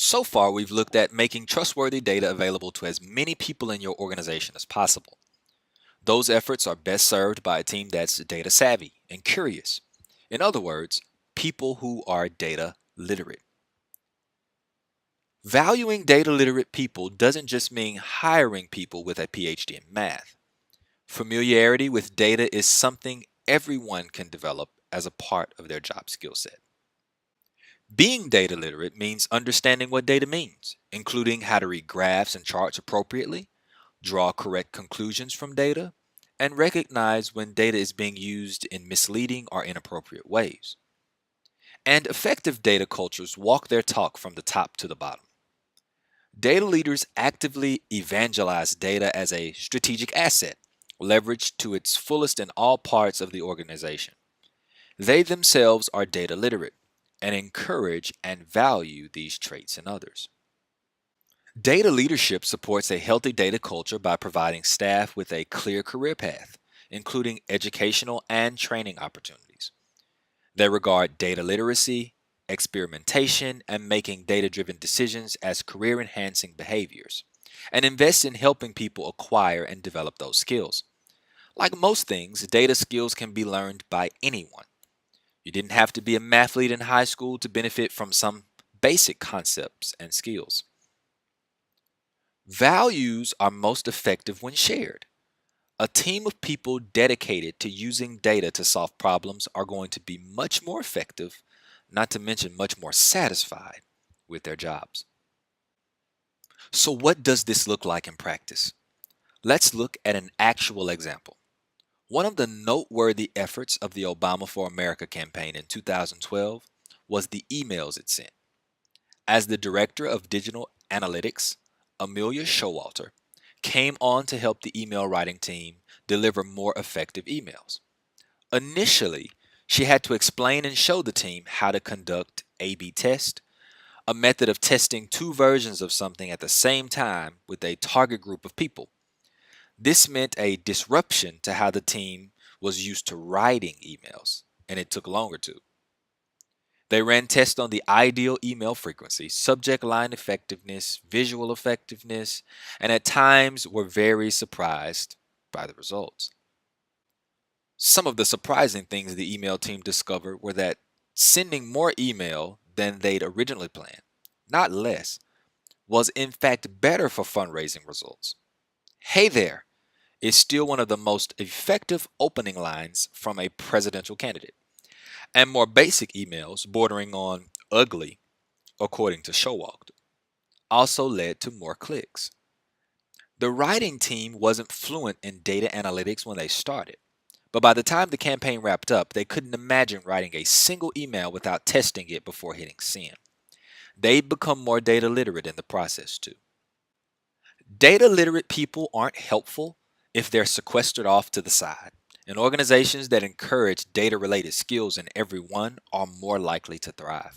So far, we've looked at making trustworthy data available to as many people in your organization as possible. Those efforts are best served by a team that's data savvy and curious. In other words, people who are data literate. Valuing data literate people doesn't just mean hiring people with a PhD in math. Familiarity with data is something everyone can develop as a part of their job skill set. Being data literate means understanding what data means, including how to read graphs and charts appropriately, draw correct conclusions from data, and recognize when data is being used in misleading or inappropriate ways. And effective data cultures walk their talk from the top to the bottom. Data leaders actively evangelize data as a strategic asset, leveraged to its fullest in all parts of the organization. They themselves are data literate and encourage and value these traits in others. Data leadership supports a healthy data culture by providing staff with a clear career path, including educational and training opportunities. They regard data literacy, experimentation, and making data driven decisions as career enhancing behaviors, and invest in helping people acquire and develop those skills. Like most things, data skills can be learned by anyone. You didn't have to be a math lead in high school to benefit from some basic concepts and skills. Values are most effective when shared. A team of people dedicated to using data to solve problems are going to be much more effective, not to mention much more satisfied with their jobs. So, what does this look like in practice? Let's look at an actual example. One of the noteworthy efforts of the Obama for America campaign in 2012 was the emails it sent. As the director of digital analytics, Amelia Showalter came on to help the email writing team deliver more effective emails. Initially, she had to explain and show the team how to conduct A/B test, a method of testing two versions of something at the same time with a target group of people. This meant a disruption to how the team was used to writing emails, and it took longer too. They ran tests on the ideal email frequency, subject line effectiveness, visual effectiveness, and at times were very surprised by the results. Some of the surprising things the email team discovered were that sending more email than they'd originally planned, not less, was in fact better for fundraising results. Hey there is still one of the most effective opening lines from a presidential candidate, and more basic emails bordering on ugly, according to Showalter, also led to more clicks. The writing team wasn't fluent in data analytics when they started, but by the time the campaign wrapped up, they couldn't imagine writing a single email without testing it before hitting send. They'd become more data literate in the process too. Data literate people aren't helpful if they're sequestered off to the side, and organizations that encourage data related skills in everyone are more likely to thrive.